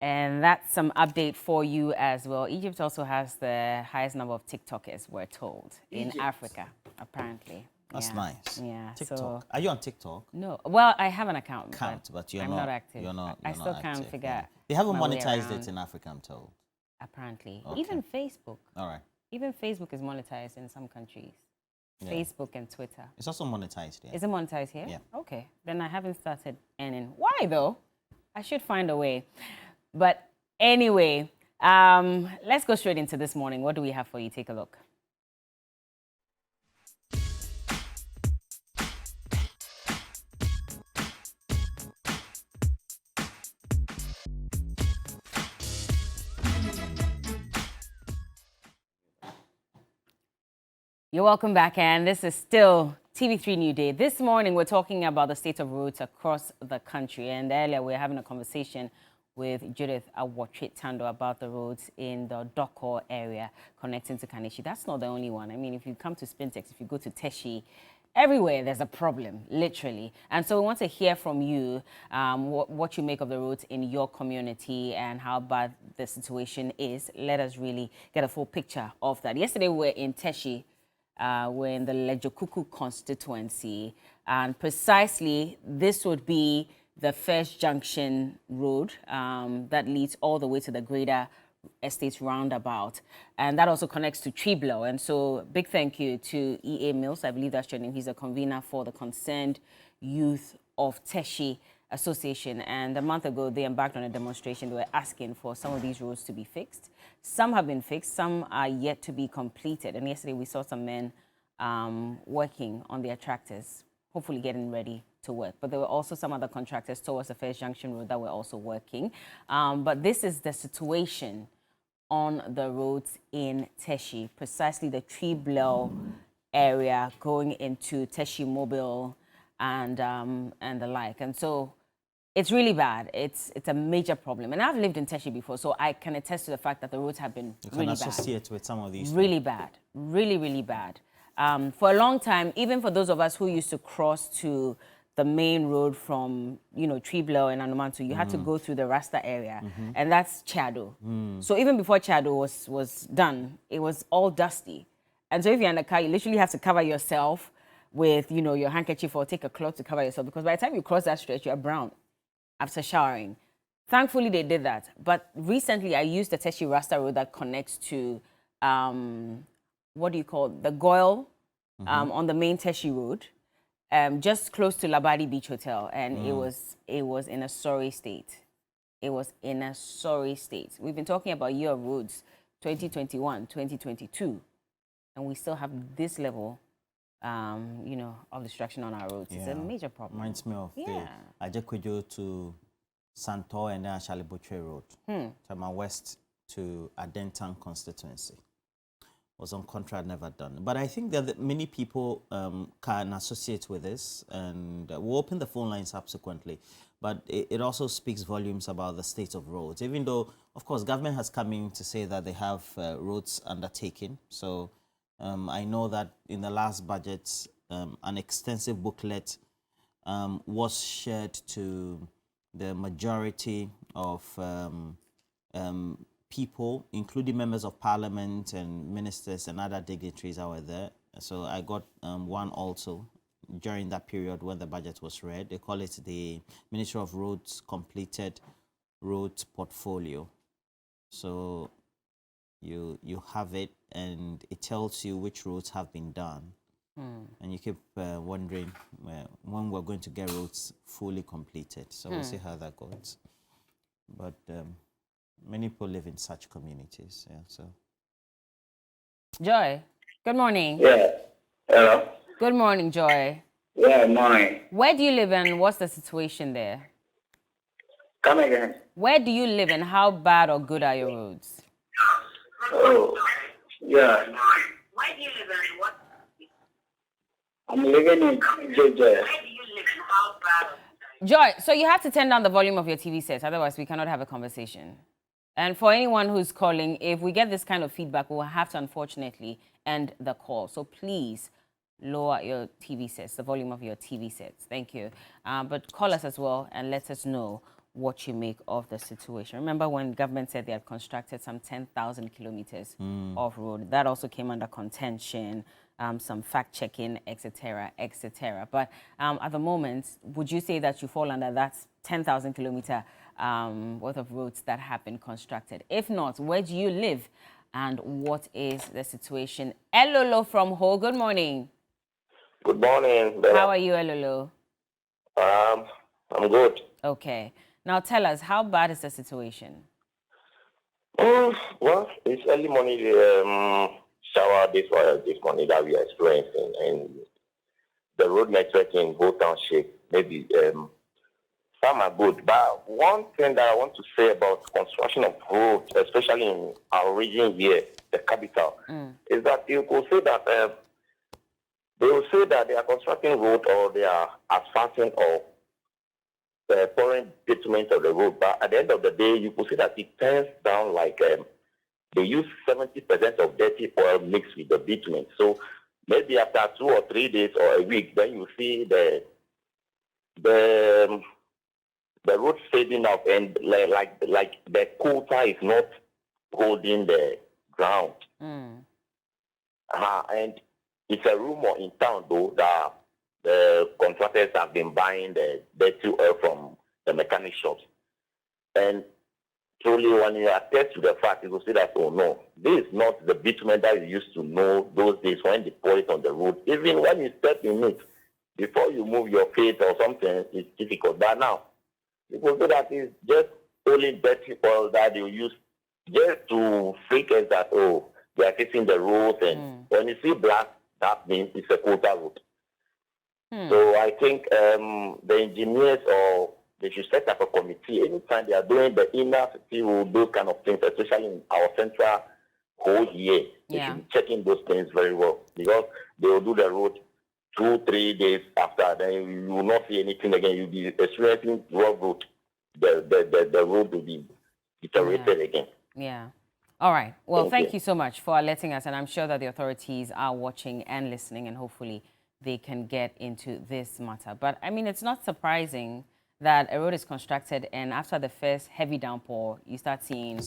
And that's some update for you as well. Egypt also has the highest number of TikTokers, we're told, in Africa, apparently. That's nice. Yeah. TikTok. So, are you on TikTok? no. Well, I have an account, But you're I'm not, not active. You're not. I still can't active, figure yeah. They haven't my way monetized around. it in Africa, I'm told. Apparently. Okay. Even Facebook. All right. Even Facebook is monetized in some countries. Yeah. Facebook and Twitter. It's also monetized here. Is it monetized here? Yeah. Okay. Then I haven't started earning. Why though? I should find a way. But anyway, let's go straight into this morning. What do we have for you? Take a look. You're welcome back, and this is still TV3Newday. This morning, we're talking about the state of roads across the country, and earlier we were having a conversation with Judith Awotwe-Tando about the roads in the Doko area connecting to Kaneshie. That's not the only one. I mean, if you come to Spintex, if you go to Teshi, everywhere there's a problem, literally. And so we want to hear from you what you make of the roads in your community and how bad the situation is. Let us really get a full picture of that. Yesterday we were in Teshi. We're in the Lejokuku constituency, and precisely this would be the first junction road that leads all the way to the greater estates roundabout, and that also connects to Triblo. And so big thank you to E.A. Mills, I believe that's your name. He's a convener for the Concerned Youth of Teshi Association, and a month ago they embarked on a demonstration. They were asking for some of these roads to be fixed. Some have been fixed, some are yet to be completed, and yesterday we saw some men working on their tractors, hopefully getting ready to work. But there were also some other contractors towards the First Junction Road that were also working. But this is the situation on the roads in Teshi, precisely the Triblo area going into Teshi Mobile and the like. And so it's really bad. It's a major problem. And I've lived in Teshi before, so I can attest to the fact that the roads have been really bad. You can associate with some of these. Really bad. Really, really bad. For a long time, even for those of us who used to cross to the main road from, Triblo and Anumantu, you had to go through the Rasta area, and that's Chado. So even before Chado was done, it was all dusty. And so if you're in the car, you literally have to cover yourself with, your handkerchief or take a cloth to cover yourself, because by the time you cross that stretch, you're brown after showering. Thankfully, they did that. But recently, I used the Teshi Rasta Road that connects to, what do you call it? The Goyle on the main Teshi Road, just close to Labadi Beach Hotel. And it was in a sorry state. It was in a sorry state. We've been talking about year of roads, 2021, 2022, and we still have this level of destruction on our roads. It's a major problem. Reminds me of the Ajekwejo to Santor and then Ashalibotre Road, Tama West to Adentan constituency. Was on contract, never done. But I think that many people can associate with this, and we'll open the phone line subsequently. But it also speaks volumes about the state of roads, even though, of course, government has come in to say that they have roads undertaken. So I know that in the last budget, an extensive booklet was shared to the majority of people, including members of parliament and ministers and other dignitaries that were there. So I got one also during that period when the budget was read. They call it the Ministry of Roads Completed Roads Portfolio. So you have it, and it tells you which roads have been done. And you keep wondering when we're going to get roads fully completed. So we'll see how that goes. But many people live in such communities. Yeah. So. Joy, good morning. Yeah. Hello. Good morning, Joy. Yeah, morning. Where do you live and what's the situation there? Come again. Where do you live and how bad or good are your roads? Oh, yeah. Where do you live and what? I'm living in JJ. Where do you live and how bad? Joy, so you have to turn down the volume of your TV set, otherwise we cannot have a conversation. And for anyone who's calling, if we get this kind of feedback, we'll have to unfortunately end the call. So please lower your TV sets, the volume of your TV sets. Thank you. But call us as well and let us know what you make of the situation. Remember when government said they had constructed some 10,000 kilometers of road? That also came under contention, some fact-checking, etc., etc. But at the moment, would you say that you fall under that 10,000 kilometer worth of roads that have been constructed? If not, where do you live? And what is the situation? Elolo from Ho, good morning. Good morning. How are you, Elolo? I'm good. Okay. Now tell us, how bad is the situation? Well, it's early morning shower this morning that we are experiencing, and the road network in both townships, maybe some are good. But one thing that I want to say about construction of roads, especially in our region here, the capital, is that you could say that they will say that they are constructing road or they are asphalting or pouring bitumen of the road, but at the end of the day, you could see that it turns down like they use 70% of dirty oil mixed with the bitumen. So maybe after 2 or 3 days or a week, then you see the road fading up, and like the quota is not holding the ground. And it's a rumor in town though that the contractors have been buying the dirty oil from the mechanic shops. And truly, when you attest to the fact, you will see that, oh no, this is not the bitumen that you used to know those days when they pour it on the road. Even when you step in it, before you move your feet or something, it's difficult. But now, you will see that it's just only dirty oil that you use just to freak us that, oh, they are fixing the roads. And when you see black, that means it's a quota road. So I think the engineers, or they should set up a committee anytime they are doing the inner city road, those kind of things, especially in our central whole year. They should be checking those things very well, because they will do the road 2-3 days after, then you will not see anything again. You'll be experiencing rough road. The road will be deteriorated again. Yeah. All right. Well, thank you so much for alerting us, and I'm sure that the authorities are watching and listening, and hopefully they can get into this matter. But I mean, it's not surprising that a road is constructed and after the first heavy downpour, you start seeing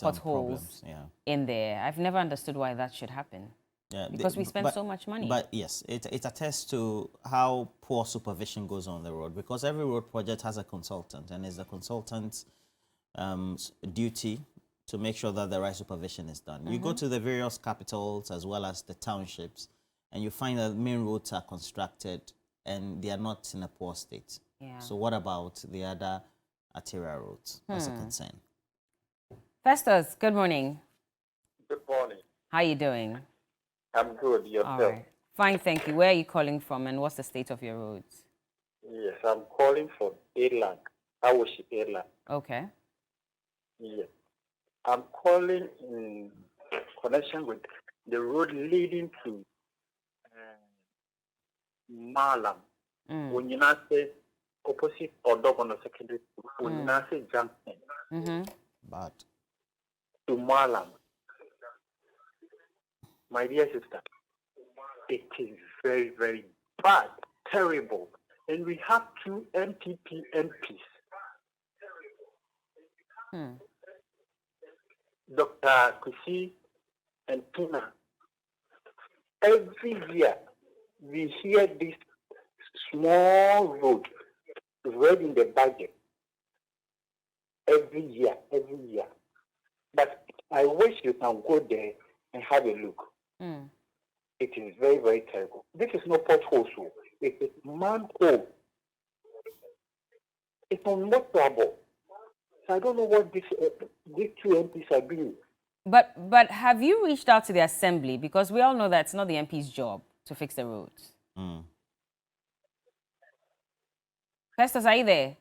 potholes in there. I've never understood why that should happen. Yeah, because we spend so much money. But yes, it attests to how poor supervision goes on the road, because every road project has a consultant, and it's the consultant's duty to make sure that the right supervision is done. You go to the various capitals as well as the townships, and you find that main roads are constructed and they are not in a poor state. Yeah. So what about the other arterial roads? That's a concern. Festus, good morning. Good morning. How are you doing? I'm good. Yourself? All right. Fine, thank you. Where are you calling from, and what's the state of your roads? Yes, I'm calling from Airland. Awoshi Airland. Okay. Yes. I'm calling in connection with the road leading to Malam. When you now say opposite Odogono Secondary School, when you now say Junction, but to Malam. My dear sister, it is very, very bad, terrible. And we have 2 MPP MPs. Dr. Kusi and Pina. Every year, we hear this small road read in the budget. Every year. But I wish you can go there and have a look. It is very, very terrible. This is not pothole, so it is manhole. It's unmotorable. So I don't know what these 2 MPs are doing. But have you reached out to the assembly? Because we all know that it's not the MP's job to fix the roads. Festus, are you there?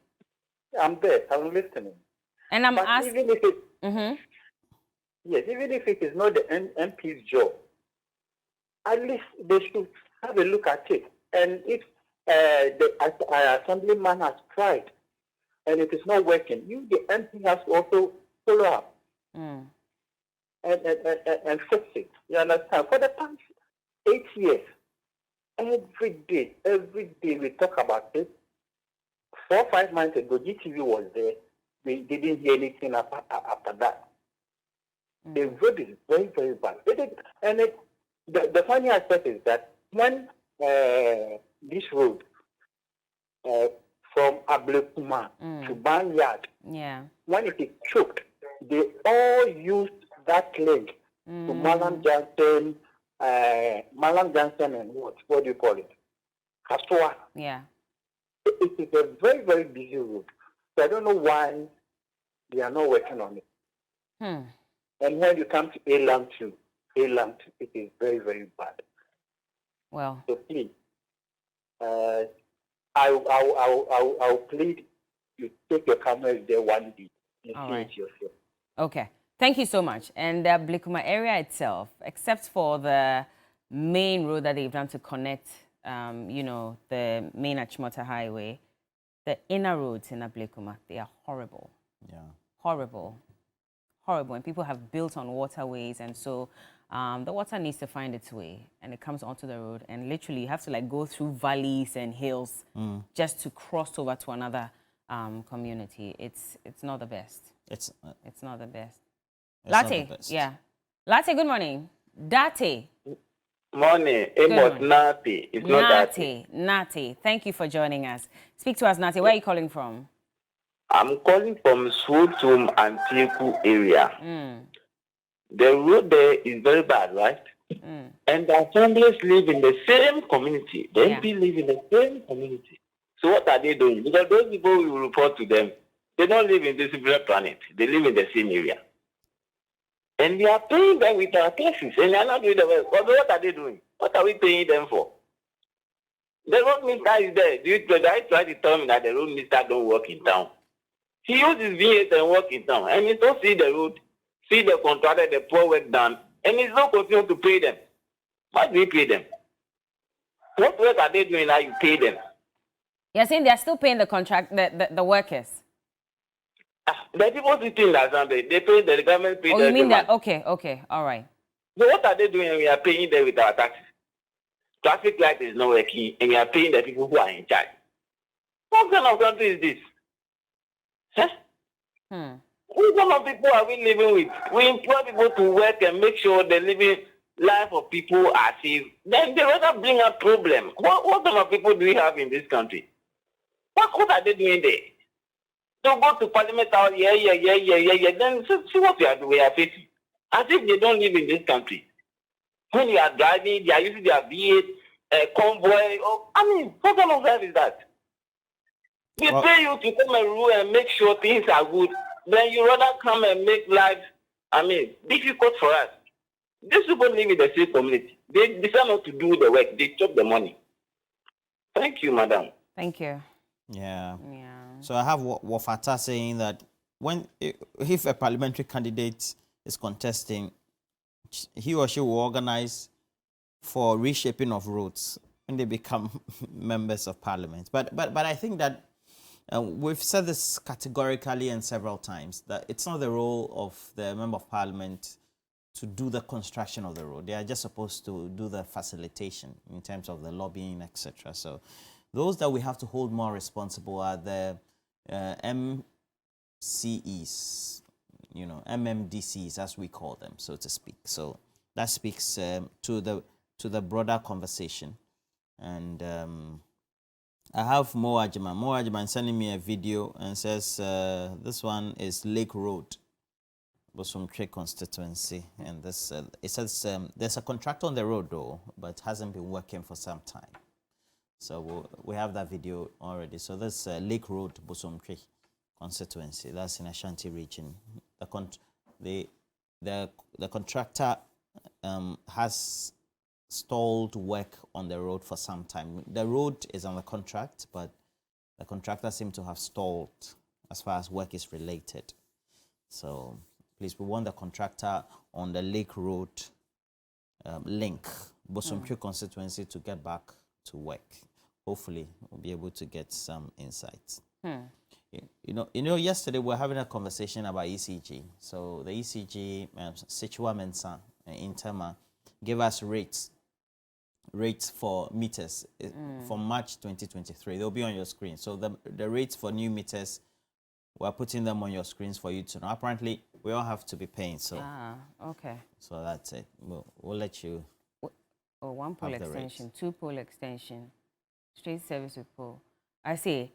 I'm there. I'm listening. And I'm asking. Even if it, yes, even if it is not the MP's job, at least they should have a look at it. And if the assemblyman has tried and it is not working, you, the MP, has to also follow up and fix it. You understand? For the past 8 years, every day we talk about it. 4 or 5 months ago, GTV was there. we didn't hear anything after that. The road is very, very bad. The funny aspect is that when this road from Ablekuma to Barnyard, when it is choked, they all used that link to Malam Johnson, and what do you call it? Kastua. Yeah. It is a very, very busy road. So I don't know why they are not working on it. And when you come to A-Lam 2, it is very, very bad. Well. So please, I'll plead you take your cameras there one day and see it yourself. Okay. Thank you so much. And the Blikuma area itself, except for the main road that they've done to connect, the main Achimota Highway, the inner roads in Blikuma, they are horrible. Yeah. Horrible. Horrible. And people have built on waterways, and so the water needs to find its way, and it comes onto the road, and literally you have to like go through valleys and hills just to cross over to another community. It's not the best. It's not the best. Latte, yeah. Latte, good morning. Date. Morning. Amos Nati. It's not Nati. Thank you for joining us. Speak to us, Nati. Where are you calling from? I'm calling from Swotum and Teku area. The road there is very bad, right? And the families live in the same community. The MP live in the same community. So what are they doing? Because those people we report to them, they don't live in this different planet. They live in the same area. And we are paying them with our taxes, and they are not doing the work. But what are they doing? What are we paying them for? The road minister is there. I try to tell me that the road minister don't work in town. He uses V8 and work in town. And he don't see the road, see the contractor, the poor work done, and he's not continue to pay them. Why do we pay them? What work are they doing now you pay them? You're saying they're still paying the contract, the workers? The people sitting that they pay the government pay. Oh, you mean that? Okay, all right. So what are they doing? We are paying them with our taxes. Traffic light is not working, and we are paying the people who are in charge. What kind of country is this? Huh? What kind of people are we living with? We employ people to work and make sure the living life of people are safe. Then they rather bring a problem. What kind of people do we have in this country? What are they doing there? So go to Parliament House, then see what we are facing. As if they don't live in this country. When you are driving, they are using their V8, convoy. What kind of life is that? We pay you to come and rule and make sure things are good. Then you rather come and make life, difficult for us. These people live in the same community. They decide not to do the work. They chop the money. Thank you, madam. Thank you. Yeah. So I have Wafata saying that if a parliamentary candidate is contesting, he or she will organize for reshaping of roads when they become members of parliament. But I think that we've said this categorically and several times, that it's not the role of the member of parliament to do the construction of the road. They are just supposed to do the facilitation in terms of the lobbying, etc. So those that we have to hold more responsible are the MCEs, MMDCs as we call them, so to speak. So that speaks to the broader conversation. And I have Mo Ajiman sending me a video and says this one is Lake Road, Bosumtwe constituency, and this it says there's a contractor on the road though, but hasn't been working for some time. So we have that video already. So that's Lake Road, Bosumtwe constituency. That's in Ashanti region. The contractor has stalled work on the road for some time. The road is on the contract, but the contractor seems to have stalled as far as work is related. So please, we want the contractor on the Lake Road link, Bosumtwe constituency, to get back to work. Hopefully, we'll be able to get some insights. Yesterday we were having a conversation about ECG. So the ECG, Sichua Mensa in Tema, gave us rates for meters for March 2023. They'll be on your screen. So the rates for new meters we're putting them on your screens for you to know. Apparently, we all have to be paying, so Okay. so that's it. We'll let you. Oh, one pole have the extension, rates. 2 pole extension, straight service with pole. I see.